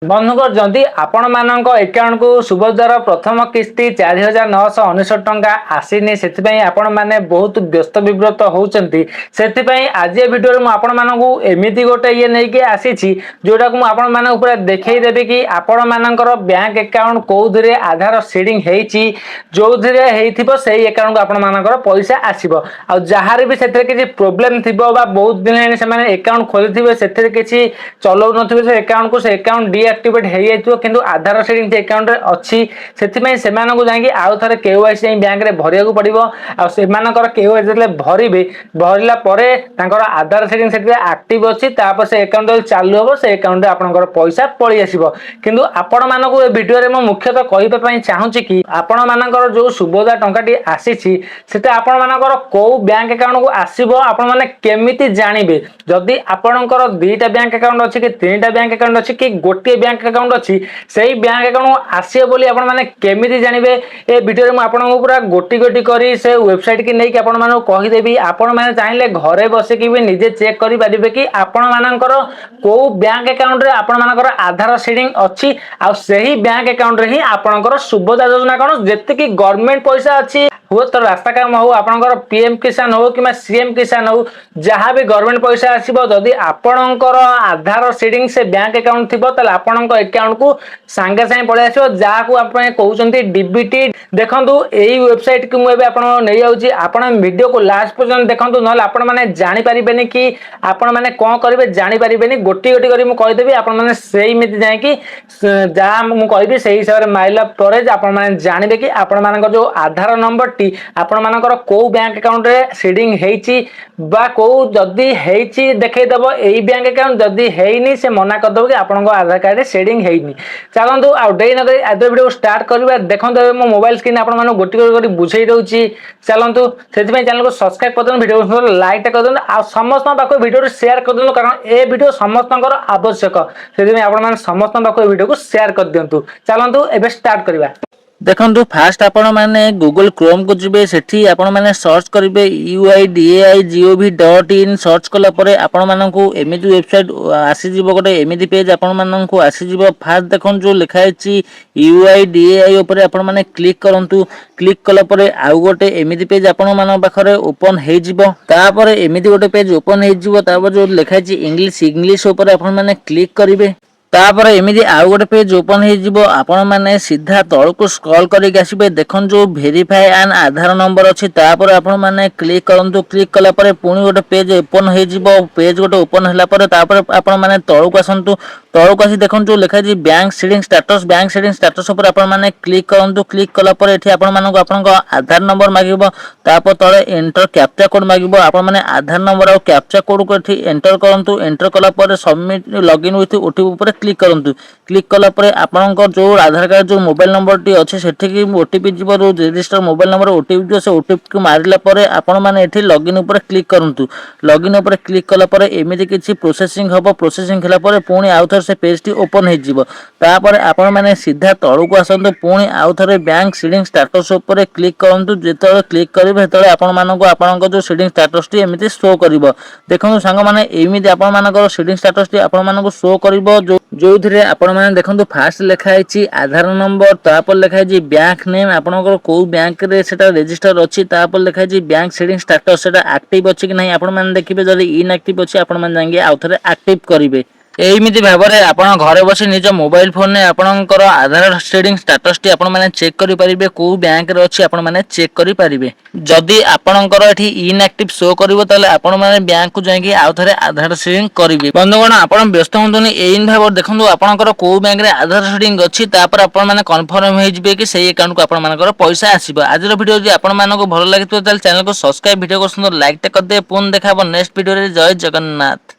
बंधुकर जदि आपण मानक अकाउंट को सुभद्रार प्रथम किस्ती 4999 टंका आसीनी से आपण मैंने बहुत व्यस्त विव्रत होती से आज भिडियो में आपण मानक एमती गोटे ये नहीं कि आसी जोटा को आपण मान देखईदेवी कि आपण मानकर बैंक अकाउंट कौन आधार सीडिंग जो से अकाउंट को आपण मानकर पैसा आसो आ जार भी से प्रोब्लेम थी बहुत दिन से अकाउंट खोली से किसी चलाऊ न अकाउंट को अकाउंट डीएक्टिवेट हो जाइए किंतु आधार सेटिंग अकाउंट अच्छी से आउ थे केवाईसी बैंक में भरिया पड़ो आर केवाईसी भरवे भरला आधार सेटिंग से एक्टिव अच्छी से अकाउंट चालू हम से अकाउंट आपंकर पैसा पलि आसो किंतु आपण मानक भिडियो में मुख्यतः कहवाई चाहूँगी कि आपण मानकर जो सुभद्रा टंकाटी आसी आपण मानकर कौ बैंक अकाउंट को आसो आपण मैंने केमिति जानवे जदि आपणकर 2टा बैंक अकाउंट अच्छी कि 3टा बैंक अकाउंट अच्छी कि गोटे बैंक अकाउंट अच्छी से बैंक अकाउंट आसो बोली आपण माने केमिति जानवे ए वीडियो में आपन पूरा गोटी गोटी करी से वेबसाइट की नहीं कि आपण माने कहिदेबी आपण माने चाहिले घरे बसिकी भी निजे चेक करि परिबे कि आपण मानकर को बैंक अकाउंट रे आपण मानकर आधार सीडिंग अच्छी आ सही बैंक अकाउंट रे ही आपणकर सुभद्रा योजना कोन जेते कि गवर्नमेंट पैसा अच्छी हो तो रास्ता काम हो आपणकर पीएम किसान हो कि सीएम किसान हो जहाँ भी गवर्नमेंट पैसा आसीबो जदि आपणकर आधार सीडिंग से बैंक अकाउंट थिबो त आपणक अकाउंट को सांगे सांगे पळे आसीबो जहाँ को आपण कहउचंती डीबीटी देखंतु एई वेबसाइट को मुबे आपण नै जाउची आपण वीडियो को लास्ट पर्यंत देखंतु नल आपण माने जानि परिबेनी कि आपण माने कोन करिवे जानि परिबेनी गोटी गोटी करी मु कहि देबी आपण माने सेही मिति जाय कि जा मु कहिबी सेही हिसाब रे माइला परे आपण माने जानिबे कि आपण मानक जो आधार नंबर आपण मानकर को बैंक अकाउंट रे सीडिंग हेची बा को जदी हेची देखै दबो एई बैंक अकाउंट जदी हेइनी से मना कर दबो कि आपण को आधार कार्ड रे सीडिंग हेइनी चलंतु आ डे न करी आज वीडियो स्टार्ट करबा देखंतु मो मोबाइल स्क्रीन आपण माने गोटी गोटी बुझाई दउची चलंतु सेति में चैनल को सब्सक्राइब कर देन वीडियो को लाइक कर देन आ समस्त बाको वीडियो रे शेयर कर देन कारण ए वीडियो समस्तनकर आवश्यक सेति में आपण माने समस्त बाको वीडियो को शेयर कर दियंतु चलंतु एबे स्टार्ट करबा देखंतु फास्ट आपण माने गूगल क्रोम को जिबे सेठी आपण माने सर्च करिवे uidai.gov.in सर्च कला परे आपण माननकु एमिति वेबसाइट आसी जिवो गोटे एमिति पेज आपण माननकु आसी जिवो फास्ट देखन जो लिखा हेची uidai ऊपर आपण माने क्लिक करंतु क्लिक कला परे आउ गोटे एमिति पेज आपण मान पाखरे ओपन हे जिवो तापर एमिति गोटे पेज ओपन हे जिवो तापर जो लिखा हेची इंग्लिश ऊपर आपण माने क्लिक करिवे तापर एमिति आउ गोटे पेज ओपन हे जिवो आपण माने सीधा तळ को स्क्रॉल करी आसीबे देखन जो वेरीफाई एन आधार नंबर अछि तापर आपण माने क्लिक करंतु क्लिक कला परे पुनी गोटे पेज ओपन हे जिवो पेज गोटे ओपन हला परे तापर आपण माने तळ को आसंतु तळ को आसी देखन जो लिखा जी बैंक सीडिंग स्टेटस ऊपर आपण माने क्लिक करंतु क्लिक कला परे एठी आपण मानको आपनक आधार नंबर मागिबो तापर तळे एंटर कैप्चा कोड मागिबो आपण माने आधार नंबर और कैप्चा कोड को एठी एंटर करंतु एंटर कला परे सबमिट लॉगिन विथ ओटीपी ऊपर क्लिक करंतु क्लिक कला परे आपनक जो आधार कार्ड जो मोबाइल नंबर टी अछि सेठी की ओटीपी जिवो जो रजिस्टर मोबाइल नंबर ओटीपी जो से ओटीपी को मारिला परे आपण माने एठी लॉगिन ऊपर क्लिक करंतु लॉगिन ऊपर क्लिक कला परे एमिति किछि प्रोसेसिंग हबो प्रोसेसिंग हला परे पुणी आउ थर से पेज टी ओपन हे जिवो तापर आपण माने सीधा तळु को आसंतु पुणी आउ थरे बैंक सीडिंग स्टेटस ऊपर क्लिक करंतु जेतळे क्लिक करिवे हेतळे आपण माननको आपनक जो सीडिंग स्टेटस टी एमिति शो करिवो देखंतु संग माने एमिति आपण मानकर सीडिंग स्टेटस टी आपण मानको शो करिवो जो थिरे आपण माने देखंतु फास्ट लिखा हेची आधार नंबर तापर लिखा हेची बैंक नेम आपनकर को बैंक रे सेटा रजिस्टर अछि तापर लिखा हेची बैंक सीडिंग स्टेटस सेटा एक्टिव अछि कि नहीं आपण माने देखिबे जदि इनएक्टिव अछि आपण माने जांगे आउ थरे एक्टिव करिवे एमिति भाबरे आपण घरे बसी निज मोबाइल फोन ने आपणकर आधार सीडिंग स्टेटस टी आपण माने चेक करि परिबे को बैंक रे अछि आपण माने चेक करि परिबे जदि आपणकर एठी इनएक्टिव शो करिवो तले आपण माने बैंक को जायकि आउ थरे आधार सीडिंग करिवे बंधुगण आपण व्यस्त होंतुनी एइन भाबर देखंतु आपणकर को बैंक रे आधार सीडिंग अछि तापर आपण माने कन्फर्म हे जिवे कि सेही अकाउंट को आपण मानकर पैसा आसीबो आजर वीडियो जे आपण मानको भलो लागितो तले चैनल को सब्सक्राइब वीडियो को सुंदर लाइक टे कर दे पुन देखाबो नेक्स्ट वीडियो रे जय जगन्नाथ।